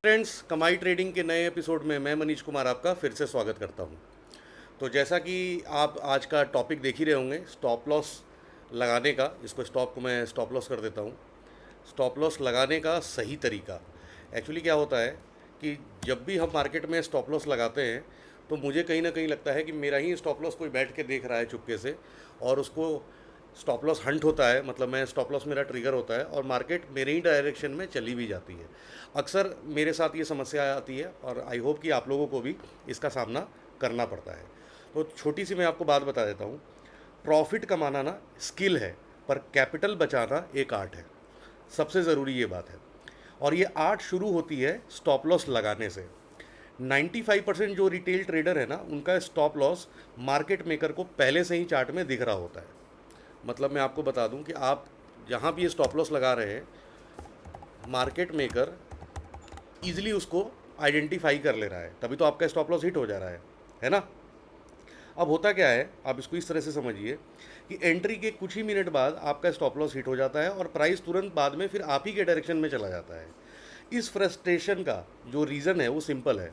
Friends, कमाई trading के नए एपिसोड में मैं मनीष कुमार आपका फिर से स्वागत करता हूं। तो जैसा कि आप आज का टॉपिक देख ही रहे होंगे, स्टॉप लॉस लगाने का। इसको स्टॉप को मैं स्टॉप लॉस कर देता हूं। स्टॉप लॉस लगाने का सही तरीका एक्चुअली क्या होता है कि जब भी हम मार्केट में स्टॉप लॉस लगाते हैं तो मुझे कहीं ना कहीं लगता है कि मेरा ही स्टॉप लॉस कोई बैठ के देख रहा है चुपके से, और उसको स्टॉप लॉस हंट होता है। मतलब मैं स्टॉप लॉस मेरा ट्रिगर होता है और मार्केट मेरे ही डायरेक्शन में चली भी जाती है। अक्सर मेरे साथ ये समस्या आती है और आई होप कि आप लोगों को भी इसका सामना करना पड़ता है। तो छोटी सी मैं आपको बात बता देता हूँ। प्रॉफिट कमाना ना स्किल है, पर कैपिटल बचाना एक आर्ट है। सबसे ज़रूरी ये बात है, और ये आर्ट शुरू होती है स्टॉप लॉस लगाने से। 95% जो रिटेल ट्रेडर है ना, उनका स्टॉप लॉस मार्केट मेकर को पहले से ही चार्ट में दिख रहा होता है। मतलब मैं आपको बता दूं कि आप जहाँ भी ये स्टॉप लॉस लगा रहे हैं, मार्केट मेकर ईजिली उसको आइडेंटिफाई कर ले रहा है, तभी तो आपका स्टॉप लॉस हिट हो जा रहा है ना। अब होता क्या है, आप इसको इस तरह से समझिए कि एंट्री के कुछ ही मिनट बाद आपका स्टॉप लॉस हिट हो जाता है और प्राइस तुरंत बाद में फिर आप ही के डायरेक्शन में चला जाता है। इस फ्रस्ट्रेशन का जो रीज़न है वो सिंपल है।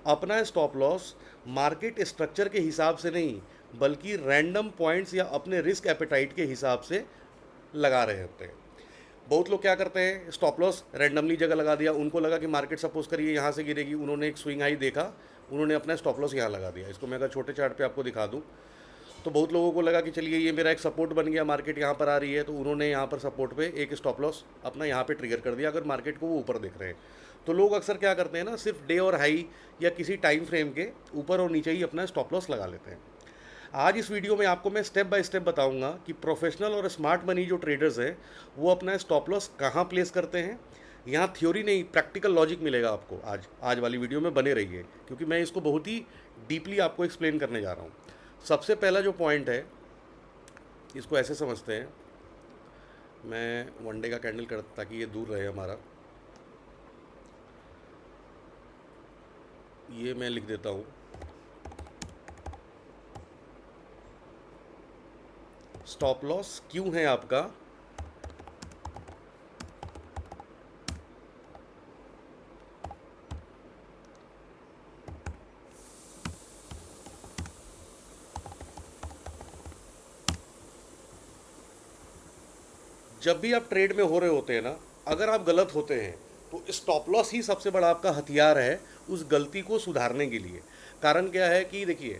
अपना स्टॉप लॉस मार्केट स्ट्रक्चर के हिसाब से नहीं, बल्कि रैंडम पॉइंट्स या अपने रिस्क एपेटाइट के हिसाब से लगा रहे होते हैं। बहुत लोग क्या करते हैं, स्टॉप लॉस रैंडमली जगह लगा दिया। उनको लगा कि मार्केट सपोज करिए यहाँ से गिरेगी, उन्होंने एक स्विंग हाई देखा, उन्होंने अपना स्टॉप लॉस यहाँ लगा दिया। इसको मैं अगर छोटे चार्ट पे आपको दिखा दूँ तो बहुत लोगों को लगा कि चलिए ये मेरा एक सपोर्ट बन गया, मार्केट यहाँ पर आ रही है, तो उन्होंने यहाँ पर सपोर्ट पे एक स्टॉप लॉस अपना यहाँ पे ट्रिगर कर दिया, अगर मार्केट को वो ऊपर देख रहे हैं। तो लोग अक्सर क्या करते हैं ना, सिर्फ डे और हाई या किसी टाइम फ्रेम के ऊपर और नीचे ही अपना स्टॉप लॉस लगा लेते हैं। आज इस वीडियो में आपको मैं स्टेप बाय स्टेप बताऊंगा कि प्रोफेशनल और स्मार्ट मनी जो ट्रेडर्स हैं वो अपना स्टॉप लॉस कहाँ प्लेस करते हैं। यहाँ थ्योरी नहीं, प्रैक्टिकल लॉजिक मिलेगा आपको। आज वाली वीडियो में बने रहिए, क्योंकि मैं इसको बहुत ही डीपली आपको एक्सप्लेन करने जा रहा हूँ। सबसे पहला जो पॉइंट है, इसको ऐसे समझते हैं। मैं वन डे का कैंडल कर, ताकि ये दूर रहे हमारा। ये मैं लिख देता हूँ, स्टॉप लॉस क्यों है आपका जब भी आप ट्रेड में हो रहे होते हैं ना, अगर आप गलत होते हैं तो स्टॉप लॉस ही सबसे बड़ा आपका हथियार है उस गलती को सुधारने के लिए। कारण क्या है कि देखिए,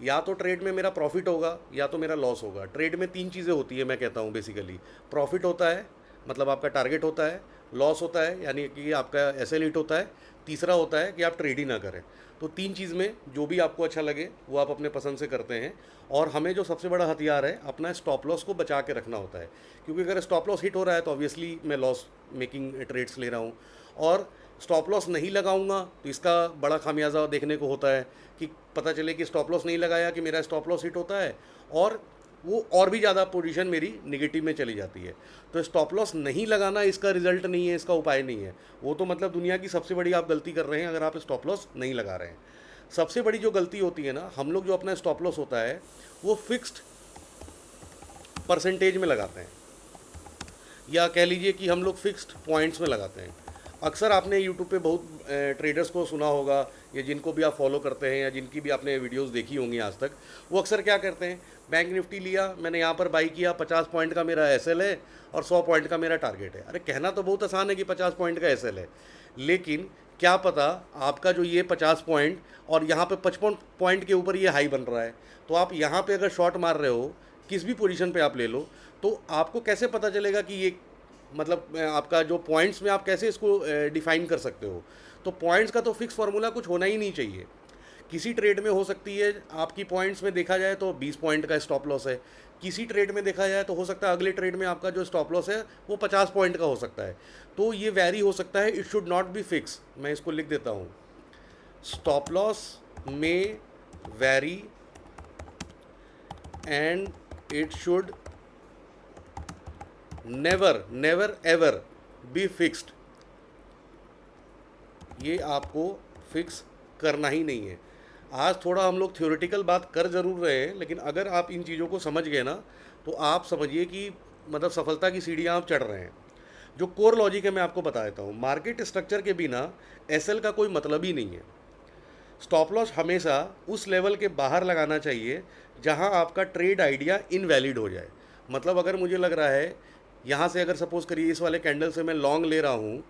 या तो ट्रेड में मेरा प्रॉफिट होगा या तो मेरा लॉस होगा। ट्रेड में तीन चीज़ें होती है, मैं कहता हूँ बेसिकली। प्रॉफिट होता है, मतलब आपका टारगेट होता है। लॉस होता है, यानी कि आपका एसएल हिट होता है। तीसरा होता है कि आप ट्रेड ही ना करें। तो तीन चीज़ में जो भी आपको अच्छा लगे वो आप अपने पसंद से करते हैं। और हमें जो सबसे बड़ा हथियार है, अपना स्टॉप लॉस को बचा के रखना होता है। क्योंकि अगर स्टॉप लॉस हिट हो रहा है तो ऑब्वियसली मैं लॉस मेकिंग ट्रेड्स ले रहा हूँ, और स्टॉप लॉस नहीं लगाऊंगा तो इसका बड़ा खामियाजा देखने को होता है कि पता चले कि स्टॉप लॉस नहीं लगाया कि मेरा स्टॉप लॉस हिट होता है, और वो और भी ज़्यादा पोजीशन मेरी निगेटिव में चली जाती है। तो स्टॉप लॉस नहीं लगाना इसका रिजल्ट नहीं है, इसका उपाय नहीं है। वो तो मतलब दुनिया की सबसे बड़ी आप गलती कर रहे हैं अगर आप स्टॉप लॉस नहीं लगा रहे हैं। सबसे बड़ी जो गलती होती है ना, हम लोग जो अपना स्टॉप लॉस होता है वो फिक्स्ड परसेंटेज में लगाते हैं, या कह लीजिए कि हम लोग फिक्स्ड पॉइंट्स में लगाते हैं। अक्सर आपने यूट्यूब पे बहुत ट्रेडर्स को सुना होगा, या जिनको भी आप फॉलो करते हैं या जिनकी भी आपने वीडियोस देखी होंगी आज तक, वो अक्सर क्या करते हैं, बैंक निफ्टी लिया, मैंने यहाँ पर बाई किया, 50 पॉइंट का मेरा एसएल है और 100 पॉइंट का मेरा टारगेट है। अरे कहना तो बहुत आसान है कि 50 पॉइंट का एसएल है, लेकिन क्या पता आपका जो ये 50 पॉइंट और यहाँ पे 55 पॉइंट के ऊपर ये हाई बन रहा है, तो आप यहाँ पे अगर शॉर्ट मार रहे हो, किस भी पोजीशन पे आप ले लो, तो आपको कैसे पता चलेगा कि ये, मतलब आपका जो पॉइंट्स में आप कैसे इसको डिफाइन कर सकते हो। तो पॉइंट्स का तो फिक्स फार्मूला कुछ होना ही नहीं चाहिए। किसी ट्रेड में हो सकती है आपकी पॉइंट्स में देखा जाए तो 20 पॉइंट का स्टॉप लॉस है, किसी ट्रेड में देखा जाए तो हो सकता है अगले ट्रेड में आपका जो स्टॉप लॉस है वो 50 पॉइंट का हो सकता है। तो ये वैरी हो सकता है, it should not be fix. मैं इसको लिख देता हूँ, स्टॉप लॉस में vary and it should never never ever be fixed. ये आपको फिक्स करना ही नहीं है। आज थोड़ा हम लोग थ्योरेटिकल बात कर ज़रूर रहे हैं, लेकिन अगर आप इन चीज़ों को समझ गए ना, तो आप समझिए कि मतलब सफलता की सीढ़ियाँ आप चढ़ रहे हैं। जो कोर लॉजिक है मैं आपको बता देता हूँ। मार्केट स्ट्रक्चर के बिना एसएल का कोई मतलब ही नहीं है। स्टॉप लॉस हमेशा उस लेवल के बाहर लगाना चाहिए जहां आपका ट्रेड आइडिया इनवैलिड हो जाए। मतलब अगर मुझे लग रहा है यहाँ से, अगर सपोज़ करिए इस वाले कैंडल से मैं लॉन्ग ले रहा हूँ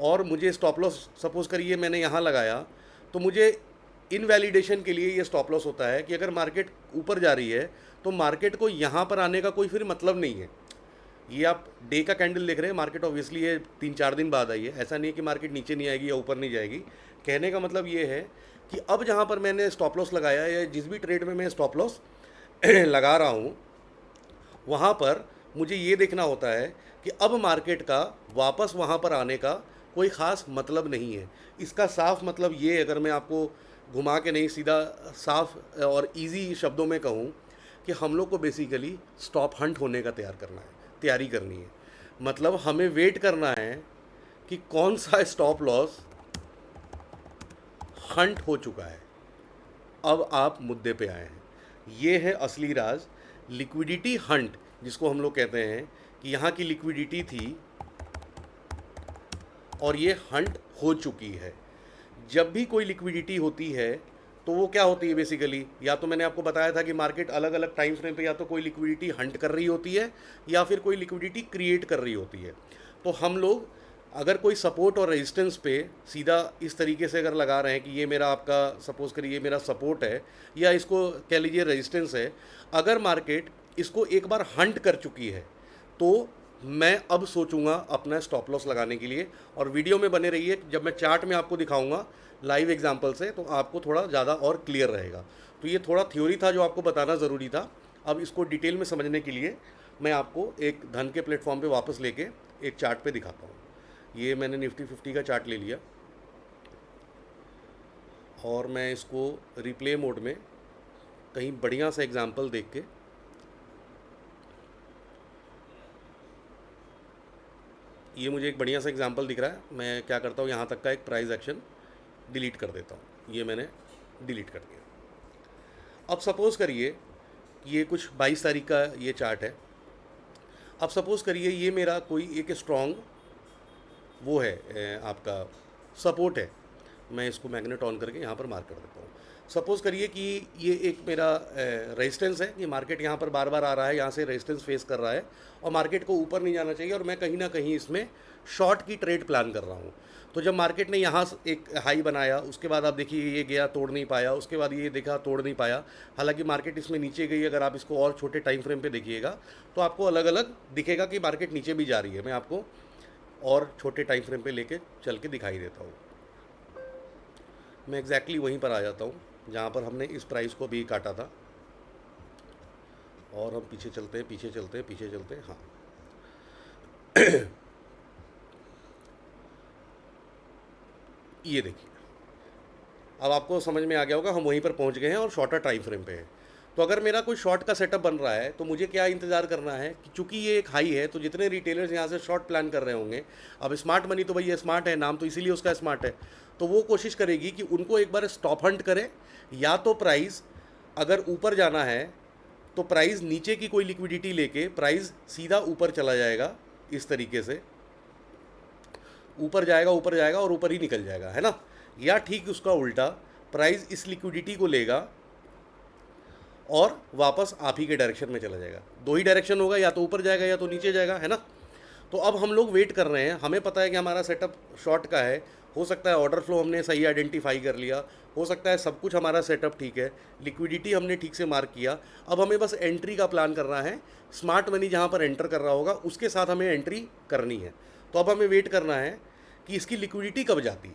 और मुझे स्टॉप लॉस सपोज़ करिए मैंने यहाँ लगाया, तो मुझे इनवैलिडेशन के लिए ये स्टॉप लॉस होता है कि अगर मार्केट ऊपर जा रही है तो मार्केट को यहाँ पर आने का कोई फिर मतलब नहीं है। ये आप डे का कैंडल देख रहे हैं, मार्केट ऑब्वियसली ये 3-4 दिन बाद आई है, ऐसा नहीं है कि मार्केट नीचे नहीं आएगी या ऊपर नहीं जाएगी। कहने का मतलब ये है कि अब जहाँ पर मैंने स्टॉप लॉस लगाया या जिस भी ट्रेड में मैं स्टॉप लॉस लगा रहा हूँ, वहाँ पर मुझे ये देखना होता है कि अब मार्केट का वापस वहाँ पर आने का कोई ख़ास मतलब नहीं है। इसका साफ मतलब ये, अगर मैं आपको घुमा के नहीं सीधा साफ और इजी शब्दों में कहूँ, कि हम लोग को बेसिकली स्टॉप हंट होने का तैयारी करनी है। मतलब हमें वेट करना है कि कौन सा स्टॉप लॉस हंट हो चुका है, अब आप मुद्दे पे आए हैं। ये है असली राज, लिक्विडिटी हंट जिसको हम लोग कहते हैं कि यहाँ की लिक्विडिटी थी और ये हंट हो चुकी है। जब भी कोई लिक्विडिटी होती है तो वो क्या होती है बेसिकली, या तो मैंने आपको बताया था कि मार्केट अलग अलग टाइम फ्रेम पे या तो कोई लिक्विडिटी हंट कर रही होती है या फिर कोई लिक्विडिटी क्रिएट कर रही होती है। तो हम लोग अगर कोई सपोर्ट और रेजिस्टेंस पे सीधा इस तरीके से अगर लगा रहे हैं कि ये मेरा आपका सपोज़ करिए मेरा सपोर्ट है या इसको कह लीजिए रेजिस्टेंस है, अगर मार्केट इसको एक बार हंट कर चुकी है तो मैं अब सोचूंगा अपना स्टॉप लॉस लगाने के लिए। और वीडियो में बने रहिए, जब मैं चार्ट में आपको दिखाऊंगा लाइव एग्जांपल से, तो आपको थोड़ा ज़्यादा और क्लियर रहेगा। तो ये थोड़ा थ्योरी था जो आपको बताना ज़रूरी था। अब इसको डिटेल में समझने के लिए मैं आपको एक धन के प्लेटफॉर्म पे वापस लेके एक चार्ट पे दिखाता हूँ। ये मैंने निफ्टी 50 का चार्ट ले लिया और मैं इसको रिप्ले मोड में कहीं बढ़िया सा एग्जाम्पल देख के, ये मुझे एक बढ़िया सा एग्जांपल दिख रहा है, मैं क्या करता हूँ यहाँ तक का एक प्राइस एक्शन डिलीट कर देता हूँ। ये मैंने डिलीट कर दिया। अब सपोज़ करिए ये कुछ 22 तारीख का ये चार्ट है। अब सपोज़ करिए ये मेरा कोई एक स्ट्रॉन्ग वो है आपका सपोर्ट है। मैं इसको मैग्नेट ऑन करके यहाँ पर मार्क कर देता हूँ। सपोज़ करिए कि ये एक मेरा रेजिस्टेंस है कि मार्केट यहाँ पर बार बार आ रहा है, यहाँ से रेजिस्टेंस फेस कर रहा है और मार्केट को ऊपर नहीं जाना चाहिए और मैं कहीं ना कहीं इसमें शॉर्ट की ट्रेड प्लान कर रहा हूँ। तो जब मार्केट ने यहाँ एक हाई बनाया, उसके बाद आप देखिए ये गया तोड़ नहीं पाया, उसके बाद ये देखा तोड़ नहीं पाया, हालांकि मार्केट इसमें नीचे गई। अगर आप इसको और छोटे टाइम फ्रेम पे देखिएगा तो आपको अलग अलग दिखेगा कि मार्केट नीचे भी जा रही है। मैं आपको और छोटे टाइम फ्रेम पे लेके चल के दिखाई देता हूँ। मैं एग्जैक्टली वहीं पर आ जाता हूँ जहाँ पर हमने इस प्राइस को भी काटा था और हम पीछे चलते हैं पीछे चलते हैं पीछे चलते हैं। हाँ ये देखिए, अब आपको समझ में आ गया होगा, हम वहीं पर पहुँच गए हैं और शॉर्टर टाइम फ्रेम पे है। तो अगर मेरा कोई शॉर्ट का सेटअप बन रहा है तो मुझे क्या इंतज़ार करना है कि चूंकि ये एक हाई है तो जितने रिटेलर्स यहाँ से शॉर्ट प्लान कर रहे होंगे, अब स्मार्ट मनी तो भाई ये स्मार्ट है, नाम तो इसीलिए उसका स्मार्ट है, तो वो कोशिश करेगी कि उनको एक बार स्टॉप हंट करे। या तो प्राइस अगर ऊपर जाना है तो प्राइस नीचे की कोई लिक्विडिटी लेके प्राइस सीधा ऊपर चला जाएगा, इस तरीके से ऊपर जाएगा और ऊपर ही निकल जाएगा, है ना। या ठीक उसका उल्टा, प्राइस इस लिक्विडिटी को लेगा और वापस आप ही के डायरेक्शन में चला जाएगा। दो ही डायरेक्शन होगा, या तो ऊपर जाएगा या तो नीचे जाएगा, है ना। तो अब हम लोग वेट कर रहे हैं, हमें पता है कि हमारा सेटअप शॉर्ट का है, हो सकता है ऑर्डर फ्लो हमने सही आइडेंटिफाई कर लिया, हो सकता है सब कुछ हमारा सेटअप ठीक है, लिक्विडिटी हमने ठीक से मार्क किया। अब हमें बस एंट्री का प्लान करना है, स्मार्ट मनी जहाँ पर एंटर कर रहा होगा उसके साथ हमें एंट्री करनी है। तो अब हमें वेट करना है कि इसकी लिक्विडिटी कब जाती है,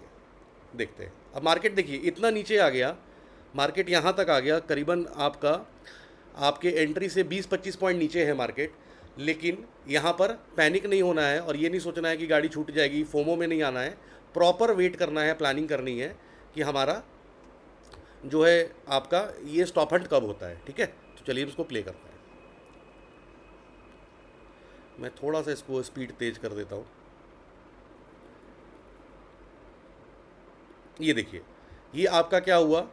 देखते हैं। अब मार्केट देखिए इतना नीचे आ गया, मार्केट यहाँ तक आ गया, करीबन आपके एंट्री से 20-25 पॉइंट नीचे है मार्केट। लेकिन यहाँ पर पैनिक नहीं होना है और ये नहीं सोचना है कि गाड़ी छूट जाएगी, फोमो में नहीं आना है, प्रॉपर वेट करना है, प्लानिंग करनी है कि हमारा जो है आपका ये स्टॉप हंट कब होता है। ठीक है, तो चलिए इसको प्ले करते हैं। मैं थोड़ा सा इसको स्पीड तेज कर देता हूँ। ये देखिए, ये आपका क्या हुआ,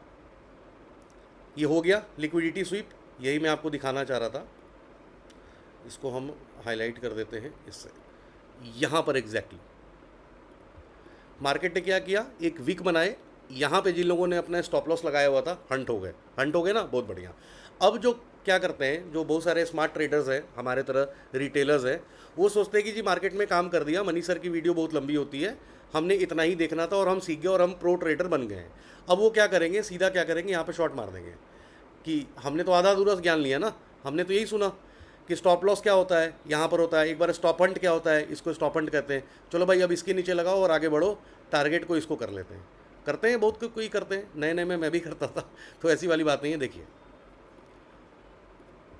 ये हो गया लिक्विडिटी स्वीप, यही मैं आपको दिखाना चाह रहा था। इसको हम हाईलाइट कर देते हैं इससे। यहाँ पर एग्जैक्टली मार्केट ने क्या किया, एक विक बनाए, यहाँ पे जिन लोगों ने अपना स्टॉप लॉस लगाया हुआ था हंट हो गए ना, बहुत बढ़िया। अब जो क्या करते हैं, जो बहुत सारे स्मार्ट ट्रेडर्स हैं हमारे तरह रिटेलर्स हैं, वो सोचते हैं कि जी मार्केट में काम कर दिया, मनी सर की वीडियो बहुत लंबी होती है, हमने इतना ही देखना था और हम सीख गए और हम प्रो ट्रेडर बन गए हैं। अब वो क्या करेंगे, सीधा क्या करेंगे, यहाँ पे शॉर्ट मार देंगे कि हमने तो आधा अधूरा ज्ञान लिया ना, हमने तो यही सुना कि स्टॉप लॉस क्या होता है, यहाँ पर होता है, एक बार स्टॉप हंट क्या होता है, इसको स्टॉप हंट कहते हैं, चलो भाई अब इसके नीचे लगाओ और आगे बढ़ो, टारगेट को इसको कर लेते हैं। करते हैं बहुत कोई करते हैं, नए नए में मैं भी करता था, तो ऐसी वाली बात नहीं है। देखिए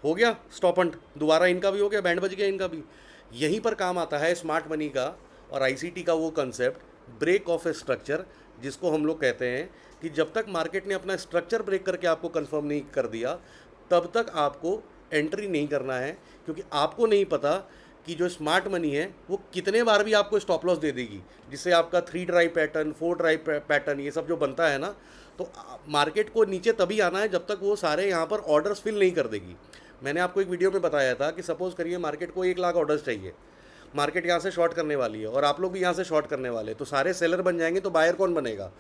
हो गया स्टॉप हंट, दोबारा इनका भी हो गया, बैंड बज गया इनका भी। यहीं पर काम आता है स्मार्ट मनी का और आईसीटी का वो concept, break of a structure, जिसको हम लोग कहते हैं कि जब तक मार्केट ने अपना स्ट्रक्चर ब्रेक करके आपको कंफर्म नहीं कर दिया, तब तक आपको एंट्री नहीं करना है, क्योंकि आपको नहीं पता कि जो स्मार्ट मनी है वो कितने बार भी आपको स्टॉप लॉस दे देगी, जिससे आपका 3 ड्राइव पैटर्न, 4 ड्राइव पैटर्न, ये सब जो बनता है ना, तो मार्केट को नीचे तभी आना है जब तक वो सारे यहाँ पर ऑर्डर्स फिल नहीं कर देगी। मैंने आपको एक वीडियो में बताया था कि सपोज़ करिए मार्केट को 1 लाख ऑर्डर्स चाहिए, मार्केट यहाँ से शॉर्ट करने वाली है और आप लोग भी यहाँ से शॉर्ट करने वाले, तो सारे सेलर बन जाएंगे, तो बायर कौन बनेगा?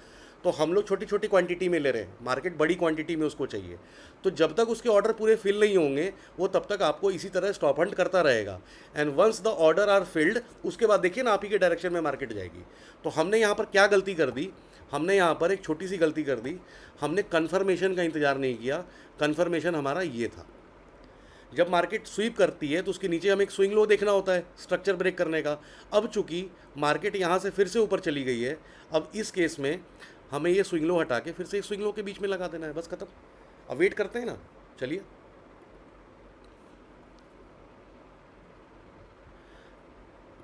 तो हम लोग छोटी छोटी क्वांटिटी में ले रहे हैं, मार्केट बड़ी क्वांटिटी में उसको चाहिए। तो जब तक उसके ऑर्डर पूरे फिल नहीं होंगे, वो तब तक आपको इसी तरह स्टॉप हंट करता रहेगा। And once the order are filled, उसके बाद देखिए ना आप ही के डायरेक्शन में मार्केट जाएगी। तो हमने यहाँ पर क्या गलती कर दी, हमने यहाँ पर एक छोटी सी गलती कर दी, हमने कन्फर्मेशन का इंतज़ार नहीं किया। कन्फर्मेशन हमारा ये था, जब मार्केट स्वीप करती है तो उसके नीचे हमें एक स्विंग लो देखना होता है स्ट्रक्चर ब्रेक करने का। अब चूंकि मार्केट यहाँ से फिर से ऊपर चली गई है, अब इस केस में हमें ये स्विंग लो हटा के फिर से एक स्विंग लो के बीच में लगा देना है, बस खत्म। अब वेट करते हैं ना, चलिए।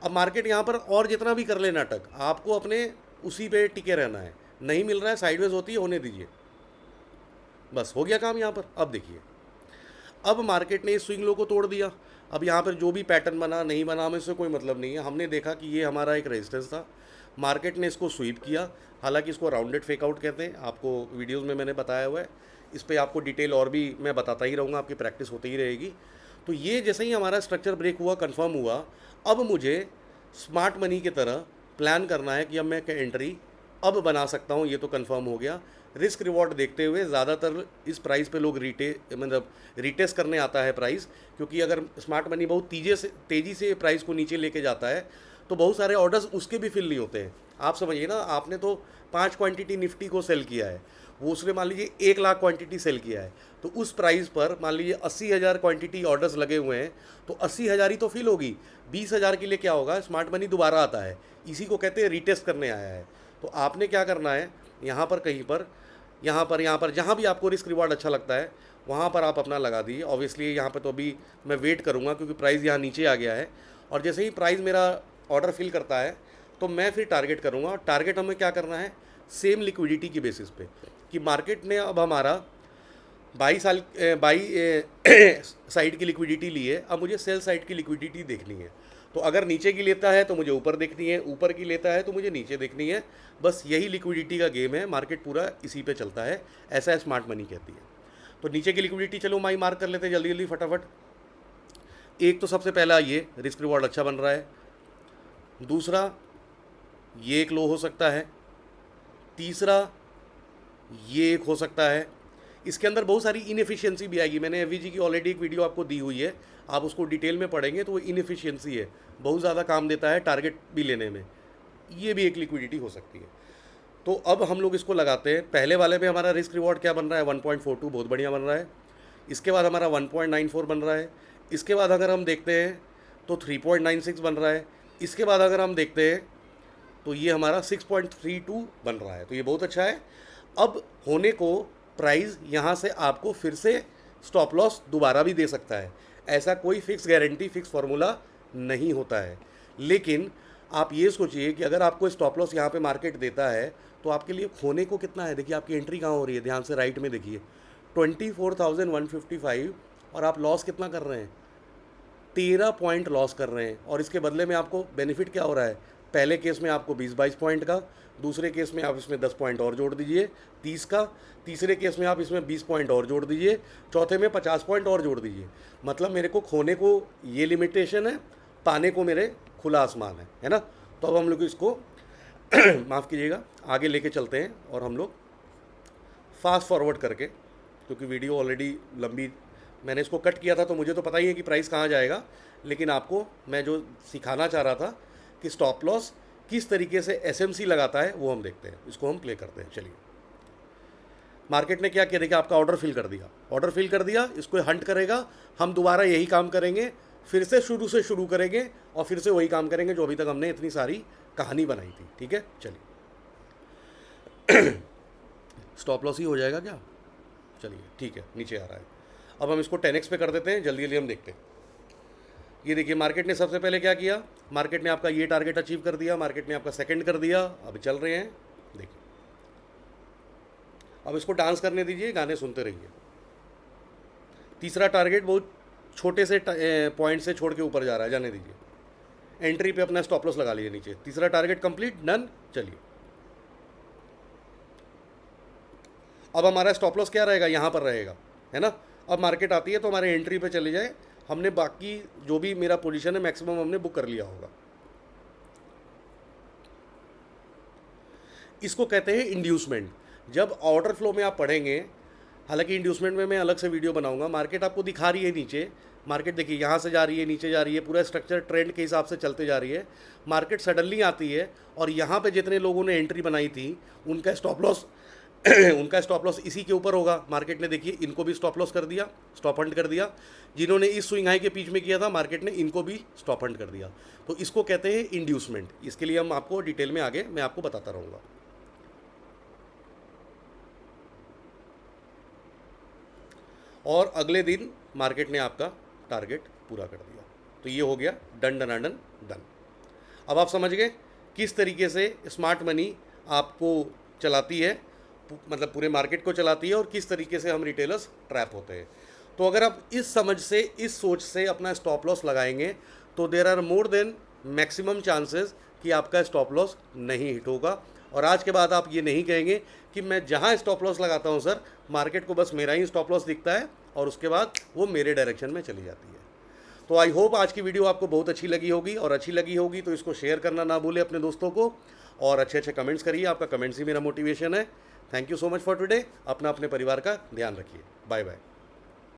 अब मार्केट यहाँ पर और जितना भी कर ले नाटक, आपको अपने उसी पे टिके रहना है। नहीं मिल रहा है, साइडवेज होती है, होने दीजिए, बस हो गया काम यहाँ पर। अब देखिए, अब मार्केट ने इस स्विंग लो को तोड़ दिया। अब यहाँ पर जो भी पैटर्न बना नहीं बना हमें इससे कोई मतलब नहीं है। हमने देखा कि ये हमारा एक रेजिस्टेंस था, मार्केट ने इसको स्वीप किया। हालांकि इसको राउंडेड फेकआउट कहते हैं, आपको वीडियोस में मैंने बताया हुआ है, इस पर आपको डिटेल और भी मैं बताता ही रहूँगा, आपकी प्रैक्टिस होती ही रहेगी। तो ये जैसे ही हमारा स्ट्रक्चर ब्रेक हुआ, कंफर्म हुआ, अब मुझे स्मार्ट मनी की तरह प्लान करना है कि अब मैं एंट्री अब बना सकता हूँ। ये तो कंफर्म हो गया। रिस्क रिवॉर्ड देखते हुए ज़्यादातर इस प्राइस पे लोग रिटेस्ट करने आता है प्राइस, क्योंकि अगर स्मार्ट मनी बहुत तेज़ी से प्राइस को नीचे लेके जाता है तो बहुत सारे ऑर्डर्स उसके भी फिल नहीं होते हैं। आप समझिए ना, आपने तो 5 क्वांटिटी निफ्टी को सेल किया है, वो उसने मान लीजिए 1 लाख क्वांटिटी सेल किया है, तो उस प्राइस पर मान लीजिए 80,000 क्वांटिटी ऑर्डर्स लगे हुए हैं, तो 80,000 ही तो फिल होगी। 20,000 के लिए क्या होगा, स्मार्ट मनी दोबारा आता है, इसी को कहते हैं रिटेस्ट करने आया है। तो आपने क्या करना है, यहाँ पर कहीं पर यहाँ पर जहाँ भी आपको रिस्क रिवार्ड अच्छा लगता है वहाँ पर आप अपना लगा दीजिए। ऑब्वियसली यहाँ पर तो अभी मैं वेट करूँगा क्योंकि प्राइस यहाँ नीचे आ गया है, और जैसे ही प्राइस मेरा ऑर्डर फिल करता है तो मैं फिर टारगेट करूँगा। टारगेट हमें क्या करना है, सेम लिक्विडिटी की बेसिस पे, कि मार्केट ने अब हमारा बाई साइड की लिक्विडिटी ली है, अब मुझे सेल साइड की लिक्विडिटी देखनी है। तो अगर नीचे की लेता है तो मुझे ऊपर देखनी है, ऊपर की लेता है तो मुझे नीचे देखनी है। बस यही लिक्विडिटी का गेम है, मार्केट पूरा इसी पे चलता है, ऐसा है स्मार्ट मनी कहती है। तो नीचे की लिक्विडिटी चलो माई मार्क कर लेते हैं जल्दी जल्दी फटाफट। एक तो सबसे पहला ये रिस्क रिवॉर्ड अच्छा बन रहा है, दूसरा ये एक लो हो सकता है, तीसरा ये एक हो सकता है। इसके अंदर बहुत सारी इनएफिशिएंसी भी आएगी, मैंने एफवीजी की ऑलरेडी एक वीडियो आपको दी हुई है, आप उसको डिटेल में पढ़ेंगे तो वो इनएफिशिएंसी है, बहुत ज़्यादा काम देता है टारगेट भी लेने में, ये भी एक लिक्विडिटी हो सकती है। तो अब हम लोग इसको लगाते हैं। पहले वाले में हमारा रिस्क रिवॉर्ड क्या बन रहा है, 1.42 बहुत बढ़िया बन रहा है। इसके बाद हमारा 1.94 बन रहा है। इसके बाद अगर हम देखते हैं तो 3.96 बन रहा है। इसके बाद अगर हम देखते हैं तो ये हमारा 6.32 बन रहा है, तो ये बहुत अच्छा है। अब होने को प्राइस यहाँ से आपको फिर से स्टॉप लॉस दोबारा भी दे सकता है, ऐसा कोई फिक्स गारंटी, फिक्स फार्मूला नहीं होता है। लेकिन आप ये सोचिए कि अगर आपको स्टॉप लॉस यहाँ पे मार्केट देता है तो आपके लिए खोने को कितना है। देखिए आपकी एंट्री कहाँ हो रही है, ध्यान से राइट में देखिए 24,155, और आप लॉस कितना कर रहे हैं, 13 पॉइंट लॉस कर रहे हैं। और इसके बदले में आपको बेनिफिट क्या हो रहा है, पहले केस में आपको 20-22 पॉइंट का, दूसरे केस में आप इसमें 10 पॉइंट और जोड़ दीजिए 30 का, तीसरे केस में आप इसमें 20 पॉइंट और जोड़ दीजिए, चौथे में 50 पॉइंट और जोड़ दीजिए। मतलब मेरे को खोने को ये लिमिटेशन है, पाने को मेरे खुला आसमान है ना। तो अब हम लोग इसको माफ़ कीजिएगा, आगे लेके चलते हैं और हम लोग फास्ट फॉरवर्ड करके, क्योंकि वीडियो ऑलरेडी लंबी, मैंने इसको कट किया था तो मुझे तो पता ही है कि प्राइस कहाँ जाएगा, लेकिन आपको मैं जो सिखाना चाह रहा था कि स्टॉप लॉस किस तरीके से एसएमसी लगाता है वो हम देखते हैं, इसको हम प्ले करते हैं। चलिए, मार्केट ने क्या किया, देखिए आपका ऑर्डर फिल कर दिया, ऑर्डर फिल कर दिया, इसको हंट करेगा, हम दोबारा यही काम करेंगे, फिर से शुरू करेंगे और फिर से वही काम करेंगे जो अभी तक हमने इतनी सारी कहानी बनाई थी। ठीक है, चलिए स्टॉप लॉस ही हो जाएगा क्या, चलिए ठीक है, नीचे आ रहा है। अब हम इसको 10x पे कर देते हैं, जल्दी जल्दी हम देखते हैं। ये देखिए मार्केट ने सबसे पहले क्या किया, मार्केट ने आपका ये टारगेट अचीव कर दिया, मार्केट ने आपका सेकंड कर दिया, अब चल रहे हैं, देखिए अब इसको डांस करने दीजिए, गाने सुनते रहिए। तीसरा टारगेट बहुत छोटे से पॉइंट से छोड़ के ऊपर जा रहा है, जाने दीजिए। एंट्री पे अपना स्टॉप लॉस लगा लीजिए नीचे। तीसरा टारगेट कंप्लीट, डन। चलिए अब हमारा स्टॉप लॉस क्या रहेगा, यहाँ पर रहेगा, है ना। अब मार्केट आती है तो हमारे एंट्री पे चले जाए, हमने बाकी जो भी मेरा पोजीशन है मैक्सिमम हमने बुक कर लिया होगा। इसको कहते हैं इंड्यूसमेंट। जब ऑर्डर फ्लो में आप पढ़ेंगे, हालांकि इंड्यूसमेंट में मैं अलग से वीडियो बनाऊंगा, मार्केट आपको दिखा रही है नीचे, मार्केट देखिए यहाँ से जा रही है, नीचे जा रही है, पूरा स्ट्रक्चर ट्रेंड के हिसाब से चलते जा रही है। मार्केट सडनली आती है और यहाँ पे जितने लोगों ने एंट्री बनाई थी उनका स्टॉप लॉस उनका स्टॉप लॉस इसी के ऊपर होगा। मार्केट ने देखिए इनको भी स्टॉप लॉस कर दिया, स्टॉप हंट कर दिया। जिन्होंने इस स्विंग हाई के बीच में किया था, मार्केट ने इनको भी स्टॉप हंट कर दिया। तो इसको कहते हैं इंड्यूसमेंट। इसके लिए हम आपको डिटेल में आगे मैं आपको बताता रहूँगा। और अगले दिन मार्केट ने आपका टारगेट पूरा कर दिया। तो ये हो गया डन डनाडन डन। अब आप समझ गए किस तरीके से स्मार्ट मनी आपको चलाती है, मतलब पूरे मार्केट को चलाती है, और किस तरीके से हम रिटेलर्स ट्रैप होते हैं। तो अगर आप इस समझ से, इस सोच से अपना स्टॉप लॉस लगाएंगे तो there are more than maximum chances कि आपका स्टॉप लॉस नहीं हिट होगा। और आज के बाद आप ये नहीं कहेंगे कि मैं जहाँ स्टॉप लॉस लगाता हूँ सर, मार्केट को बस मेरा ही स्टॉप लॉस दिखता है और उसके बाद वो मेरे डायरेक्शन में चली जाती है। तो आई होप आज की वीडियो आपको बहुत अच्छी लगी होगी, और अच्छी लगी होगी तो इसको शेयर करना ना भूलें अपने दोस्तों को, और अच्छे अच्छे कमेंट्स करिए। आपका कमेंट्स ही मेरा मोटिवेशन है। Thank you so much for today. अपना अपने परिवार का ध्यान रखिए। Bye bye.